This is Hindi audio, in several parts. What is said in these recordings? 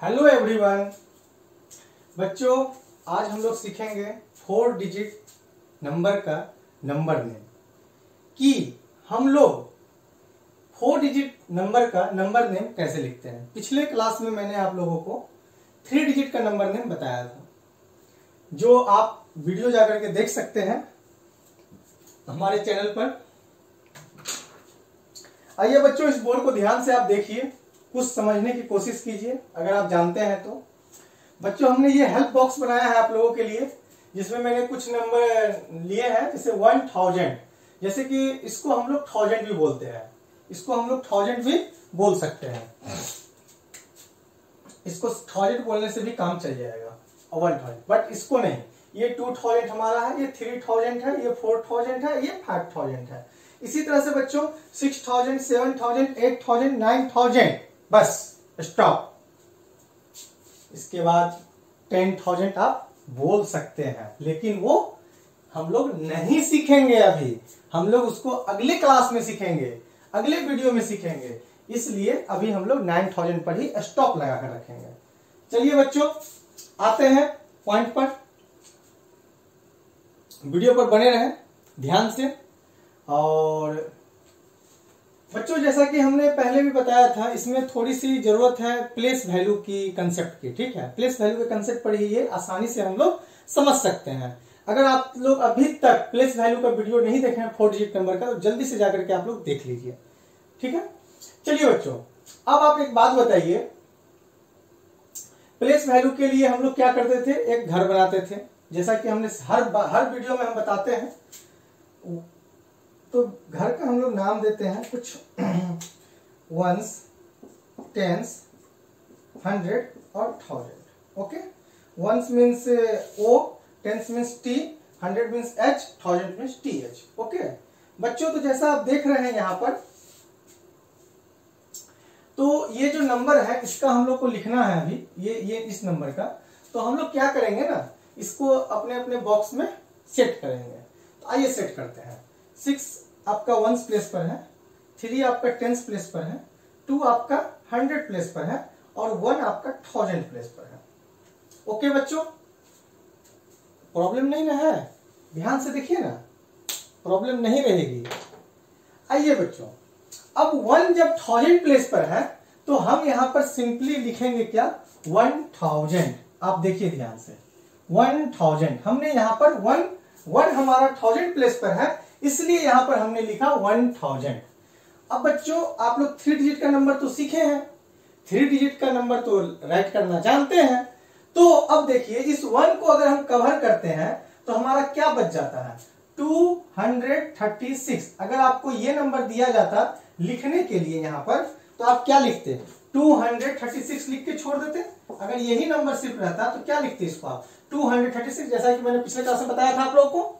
Hello everyone. बच्चों, आज हम लोग सीखेंगे 4 डिजिट नंबर का नंबर नेम कि हम लोग 4 डिजिट नंबर का नंबर नेम कैसे लिखते हैं। पिछले क्लास में मैंने आप लोगों को 3 डिजिट का नंबर नेम बताया था, जो आप वीडियो जाकर के देख सकते हैं हमारे चैनल पर। आइए बच्चों, इस बोर्ड को ध्यान से आप देखिए, कुछ समझने की कोशिश कीजिए अगर आप जानते हैं तो। बच्चों, हमने ये हेल्प बॉक्स बनाया है आप लोगों के लिए, जिसमें मैंने कुछ नंबर लिए हैं, जैसे 1000, जैसे कि इसको हम लोग 1000 भी बोलते हैं, इसको हम लोग 1000 भी बोल सकते हैं। इसको 1000 बोलने से भी काम चल जाएगा, 1000, बट इसको नहीं। ये 2000 हमारा है, ये 3000 है, ये 4000 है, ये 5000 है। इसी तरह से बच्चों 6000, 7000, 8000, 9000, बस स्टॉप। इसके बाद 10,000 आप बोल सकते हैं, लेकिन वो हम लोग नहीं सीखेंगे अभी। हम लोग उसको अगले क्लास में सीखेंगे, अगले वीडियो में सीखेंगे। इसलिए अभी हम लोग 9000 पर ही स्टॉप लगा कर रखेंगे। चलिए बच्चों, आते हैं पॉइंट पर। वीडियो पर बने रहें ध्यान से। और बच्चों, जैसा कि हमने पहले भी बताया था, इसमें थोड़ी सी जरूरत है प्लेस वैल्यू की कंसेप्ट की। ठीक है, प्लेस वैल्यू के कंसेप्ट पर ही ये आसानी से हम लोग समझ सकते हैं। अगर आप लोग अभी तक प्लेस वैल्यू का वीडियो नहीं देखे हैं 4 डिजिट नंबर का, तो जल्दी से जाकर के आप लोग देख लीजिए। ठीक है, चलिए बच्चों, अब आप एक बात बताइए, प्लेस वैल्यू के लिए हम लोग क्या करते थे? एक घर बनाते थे, जैसा कि हमने हर वीडियो में हम बताते हैं। तो घर का हम लोग नाम देते हैं कुछ 1s, 10s, 100 और 1000। Okay, 1s means O, 10s means T, 100 means H, 1000 means TH। Okay बच्चों, तो जैसा आप देख रहे हैं यहाँ पर, तो ये जो नंबर है इसका हम लोग को लिखना है अभी, ये इस नंबर का। तो हम लोग क्या करेंगे ना, इसको अपने अपने बॉक्स में सेट करेंगे। तो आइए सेट करते हैं। 6 आपका 1s प्लेस पर है, 3 आपका 10s प्लेस पर है, 2 आपका 100 प्लेस पर है, और 1 आपका 1000 प्लेस पर है। ओके बच्चों, प्रॉब्लम नहीं ना है? ध्यान से देखिए ना, प्रॉब्लम नहीं रहेगी। आइए बच्चों, अब 1 जब 1000 प्लेस पर है, तो हम यहां पर सिंपली लिखेंगे क्या? 1000। आप देखिए ध्यान से, 1000। हमने यहां पर 1 हमारा 1000 प्लेस पर है, इसलिए यहां पर हमने लिखा 1000। अब बच्चों, आप लोग 3 डिजिट का नंबर तो सीखे हैं, 3 डिजिट का नंबर तो राइट करना जानते हैं। तो अब देखिए, इस 1 को अगर हम कवर करते हैं तो हमारा क्या बच जाता है? 236। अगर आपको ये नंबर दिया जाता लिखने के लिए यहां पर, तो आप क्या लिखते? 236 लिख के छोड़ देते। अगर यही नंबर सिर्फ रहता तो क्या लिखते इसको आप? 236, जैसा कि मैंने पिछले क्लास में बताया था आप लोगों को।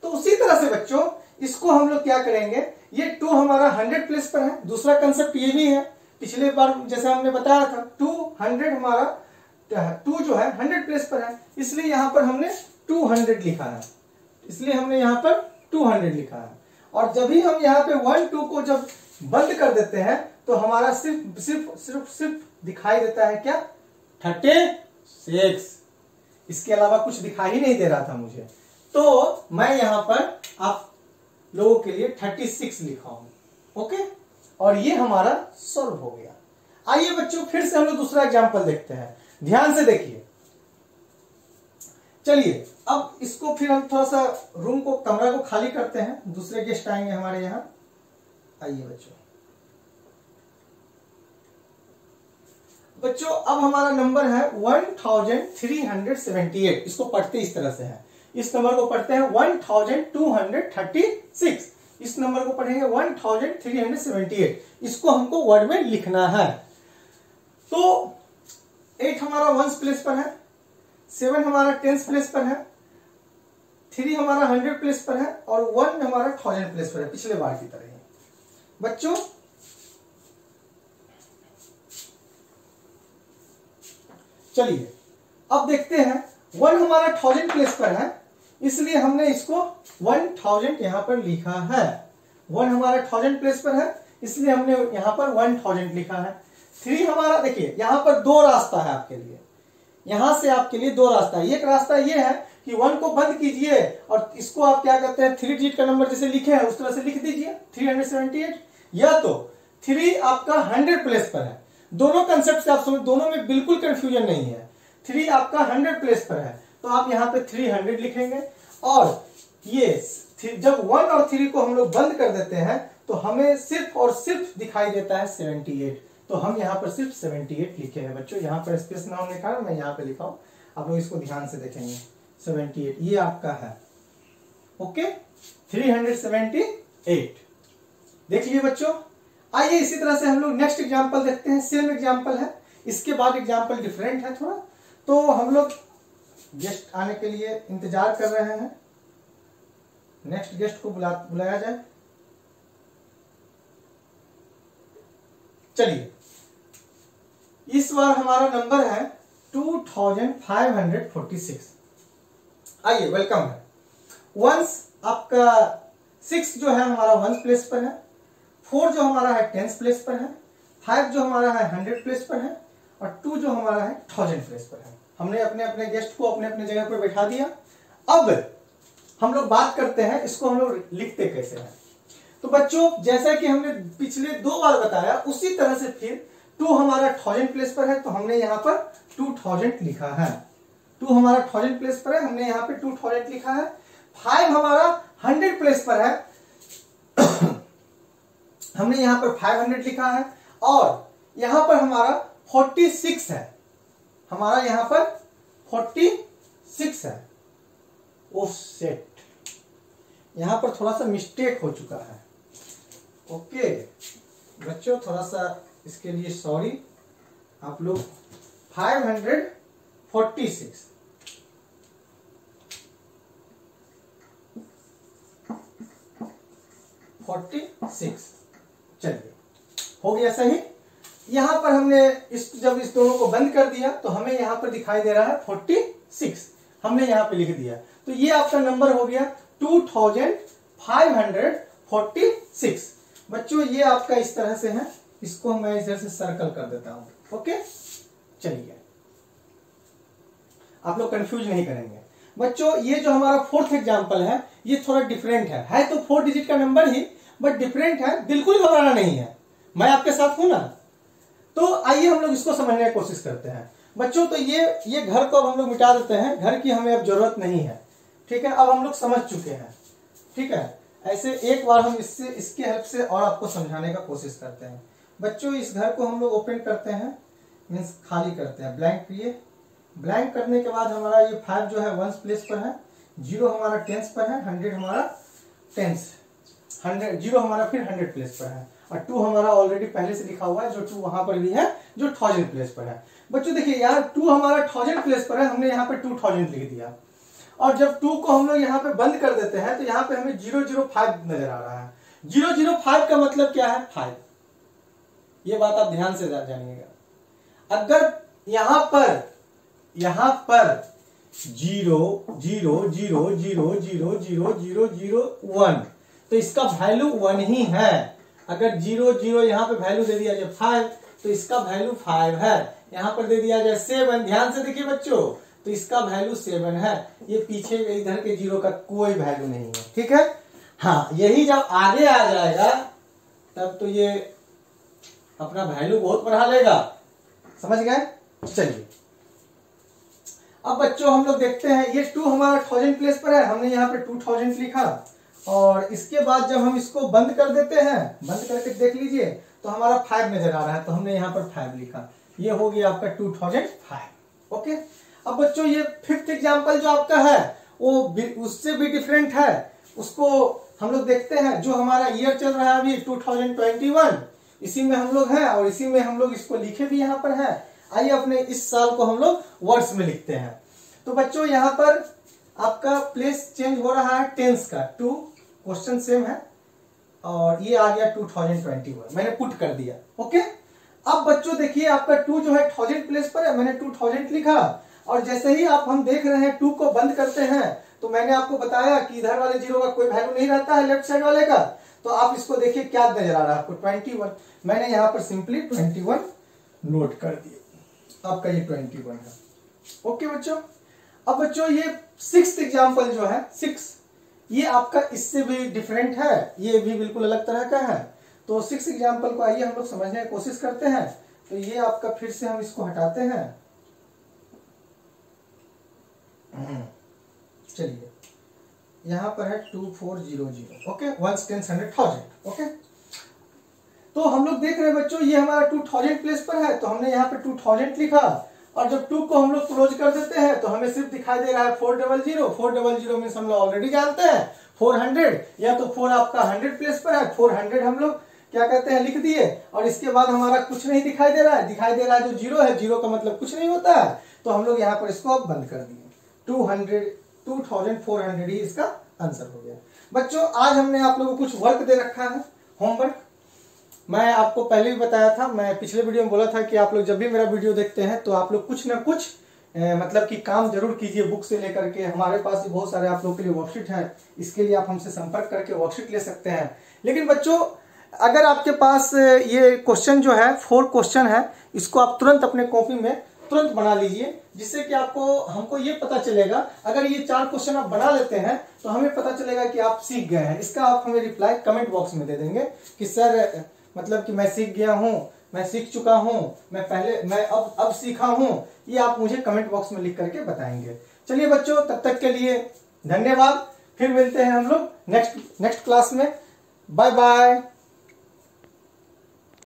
तो उसी तरह से बच्चों, इसको हम लोग क्या करेंगे, ये 2 हमारा 100 प्लेस पर है। दूसरा कंसेप्ट ये भी है, पिछले बार जैसे हमने बताया था, 200 हमारा 2 जो है 100 प्लेस पर है, इसलिए यहां पर हमने 200 लिखा है, इसलिए हमने यहां पर 200 लिखा है। और जब भी हम यहाँ पे 1 2 को जब बंद कर देते हैं, तो हमारा सिर्फ दिखाई देता है क्या? 36। इसके अलावा कुछ दिखाई ही नहीं दे रहा था मुझे। तो मैं यहां पर आप लोगों के लिए 36 लिखा हूं। ओके, और ये हमारा सॉल्व हो गया। आइए बच्चों, फिर से हम लोग दूसरा एग्जांपल देखते हैं, ध्यान से देखिए। चलिए, अब इसको फिर हम थोड़ा सा रूम को, कमरा को खाली करते हैं, दूसरे गेस्ट आएंगे हमारे यहां। आइए बच्चों, अब हमारा नंबर है 1378। इसको पढ़ते इस तरह से है, इस नंबर को पढ़ते हैं 1236। इस नंबर को पढ़ेंगे 1378। इसको हमको वर्ड में लिखना है। तो 8 हमारा 1s प्लेस पर है, 7 हमारा 10s प्लेस पर है, 3 हमारा 100 प्लेस पर है, और 1 हमारा 1000 प्लेस पर है, पिछले बार की तरह ही। बच्चों, चलिए अब देखते हैं, 1 हमारा 1000 प्लेस पर है, इसलिए हमने इसको 1000 यहां पर लिखा है। 1 हमारा 1000 प्लेस पर है, इसलिए हमने यहां पर 1000 लिखा है। 3 हमारा देखिए यहाँ पर 2 रास्ता है आपके लिए, यहां से आपके लिए 2 रास्ता है। एक रास्ता ये है कि 1 को बंद कीजिए और इसको आप क्या कहते हैं 3 डिजिट का नंबर जैसे लिखे है उस तरह से लिख दीजिए 378, या तो 3 आपका 100 प्लेस पर है। दोनों कंसेप्ट से आप समझ, दोनों में बिल्कुल कंफ्यूजन नहीं है। 3 आपका 100 प्लेस पर है तो आप यहाँ पे 300 लिखेंगे, और ये जब 1 और 3 को हम लोग बंद कर देते हैं तो हमें सिर्फ और सिर्फ दिखाई देता है 78, तो हम यहाँ पर सिर्फ 78 लिखे हैं बच्चों। यहाँ पर स्पेस ना होने के कारण मैं यहाँ पे लिखा हूं, आप लोग इसको ध्यान से देखेंगे 78 ये आपका है। ओके 378 देख लिए बच्चों। आइए इसी तरह से हम लोग नेक्स्ट एग्जांपल देखते हैं। सेम एग्जांपल है, इसके बाद एग्जांपल डिफरेंट है थोड़ा, तो हम लोग गेस्ट आने के लिए इंतजार कर रहे हैं। नेक्स्ट गेस्ट को बुलाया जाए। चलिए इस बार हमारा नंबर है 2546। आइए वेलकम है। वंस आपका 6 जो है हमारा 1 प्लेस पर है, 4 जो हमारा है 10 प्लेस पर है, 5 जो हमारा है 100 प्लेस पर है, और 2 जो हमारा है 1000 प्लेस पर है। हमने अपने अपने गेस्ट को अपने अपने जगह पर बैठा दिया। अब हम लोग बात करते हैं इसको हम लोग लिखते कैसे हैं। तो बच्चों जैसा कि हमने पिछले 2 बार बताया उसी तरह से फिर 2 हमारा 1000 प्लेस पर है तो हमने यहाँ पर 2000 लिखा है। 2 हमारा 1000 प्लेस पर है, हमने यहाँ पे 2000 लिखा है। 5 हमारा 100 प्लेस पर है हमने यहाँ पर 500 लिखा है, और यहाँ पर हमारा 46 है, हमारा यहाँ पर 46 है। ऑफसेट यहाँ पर थोड़ा सा मिस्टेक हो चुका है। ओके बच्चों थोड़ा सा इसके लिए सॉरी। आप लोग 546 चलिए हो गया सही। यहां पर हमने जब इस दोनों को बंद कर दिया तो हमें यहां पर दिखाई दे रहा है 46, हमने यहां पे लिख दिया। तो ये आपका नंबर हो गया 2546। बच्चों ये आपका इस तरह से है, इसको मैं इधर से सर्कल कर देता हूं। ओके चलिए आप लोग कंफ्यूज नहीं करेंगे। बच्चों ये जो हमारा 4th एग्जांपल है ये थोड़ा डिफरेंट है तो 4 डिजिट का नंबर ही, बट डिफरेंट है। बिल्कुल घबराना नहीं है, मैं आपके साथ हूं ना। तो आइए हम लोग इसको समझने की कोशिश करते हैं। बच्चों तो ये घर को अब हम लोग मिटा देते हैं, घर की हमें अब जरूरत नहीं है। ठीक है अब हम लोग समझ चुके हैं। ठीक है ऐसे एक बार हम इसके हेल्प से और आपको समझाने का कोशिश करते हैं। बच्चों इस घर को हम लोग ओपन करते हैं, मीन्स खाली करते हैं, ब्लैंक किए। ब्लैंक करने के बाद हमारा ये 5 जो है 1 प्लेस पर है, 0 हमारा 10 पर है, 100 हमारा 10 100 0 हमारा फिर 100 प्लेस पर है, और 2 हमारा ऑलरेडी पहले से लिखा हुआ है जो 2 वहां पर भी है जो 1000 प्लेस पर है। बच्चों देखिए यार 2 हमारा 1000 प्लेस पर है, हमने यहाँ पे 2000 लिख दिया, और जब 2 को हम लोग यहाँ पे बंद कर देते हैं तो यहाँ पे हमें 005 नजर आ रहा है। 005 का मतलब क्या है 5। ये बात आप ध्यान से जानिएगा। अगर यहाँ पर 0 तो इसका वैल्यू 1 ही है। अगर 0 यहाँ पे वैल्यू दे दिया जाए 5 तो इसका वैल्यू 5 है। यहाँ पर दे दिया जाए 7, ध्यान से देखिए बच्चों, तो इसका वैल्यू 7 है। ये पीछे इधर के 0 का कोई वैल्यू नहीं है। ठीक है हाँ यही जब आगे आ जाएगा तब तो ये अपना वैल्यू बहुत बढ़ा लेगा, समझ गए। चलिए अब बच्चों हम लोग देखते हैं ये 2 हमारा 1000 प्लेस पर है, हमने यहाँ पे 2000 लिखा, और इसके बाद जब हम इसको बंद कर देते हैं, बंद करके देख लीजिए तो हमारा 5 नजर आ रहा है, तो हमने यहाँ पर 5 लिखा। ये हो गया आपका 2005। ओके अब बच्चों ये 5th एग्जांपल जो आपका है वो उससे भी डिफरेंट है। उसको हम लोग देखते हैं। जो हमारा ईयर चल रहा है अभी 2021, इसी में हम लोग हैं, और इसी में हम लोग इसको लिखे भी यहाँ पर है। आइए अपने इस साल को हम लोग वर्ड्स में लिखते हैं। तो बच्चों यहाँ पर आपका प्लेस चेंज हो रहा है टेंस का, 2 क्वेश्चन सेम है, और ये आ गया 2021, मैंने पुट कर दिया। ओके अब बच्चों देखिए आपका 2 जो है 1000 प्लेस पर है, मैंने 2000 लिखा, और जैसे ही आप हम देख रहे हैं 2 को बंद करते हैं तो मैंने आपको बताया कि इधर वाले 0 का कोई वैल्यू नहीं रहता है लेफ्ट साइड वाले का। तो आप इसको देखिए क्या नजर आ रहा है आपको 21। मैंने यहाँ पर सिंपली 21 नोट कर दिए, आपका ये 21 है। ओके बच्चों, अब बच्चों ये 6th एग्जाम्पल जो है 6, ये आपका इससे भी डिफरेंट है, ये भी बिल्कुल अलग तरह का है। तो 6th एग्जाम्पल को आइए हम लोग समझने की कोशिश करते हैं। तो ये आपका फिर से हम इसको हटाते हैं, चलिए यहां पर है 2400, ओके, 1 10 100,000, ओके। तो हम लोग देख रहे हैं बच्चों ये हमारा 2000 प्लेस पर है, तो हमने यहाँ पे 2000 लिखा, और जब 2 को हम लोग क्लोज कर देते हैं तो हमें सिर्फ दिखाई दे रहा है 400। 400 मीन्स हम लोग ऑलरेडी जानते हैं 400, या तो 4 आपका 100 प्लेस पर है, 400 हम लोग क्या कहते हैं लिख दिए, और इसके बाद हमारा कुछ नहीं दिखाई दे रहा है, दिखाई दे रहा है जो 0 है, 0 का मतलब कुछ नहीं होता है, तो हम लोग यहाँ पर इसको अब बंद कर दिए। 2400 ही इसका आंसर हो गया। बच्चों आज हमने आप लोगों को कुछ वर्क दे रखा है, होमवर्क। मैं आपको पहले भी बताया था, मैं पिछले वीडियो में बोला था कि आप लोग जब भी मेरा वीडियो देखते हैं तो आप लोग कुछ ना कुछ मतलब कि काम जरूर कीजिए बुक से लेकर के। हमारे पास भी बहुत सारे आप लोगों के लिए वर्कशीट है, इसके लिए आप हमसे संपर्क करके वर्कशीट ले सकते हैं। लेकिन बच्चों अगर आपके पास ये क्वेश्चन जो है 4 क्वेश्चन है, इसको आप तुरंत अपने कॉपी में तुरंत बना लीजिए, जिससे कि हमको ये पता चलेगा, अगर ये 4 क्वेश्चन आप बना लेते हैं तो हमें पता चलेगा कि आप सीख गए हैं। इसका आप हमें रिप्लाई कमेंट बॉक्स में दे देंगे कि सर मतलब कि मैं सीख गया हूं, मैं सीख चुका हूं, मैं अब सीखा हूं, ये आप मुझे कमेंट बॉक्स में लिख करके बताएंगे। चलिए बच्चों तब तक के लिए धन्यवाद, फिर मिलते हैं हम लोग नेक्स्ट क्लास में। Bye bye.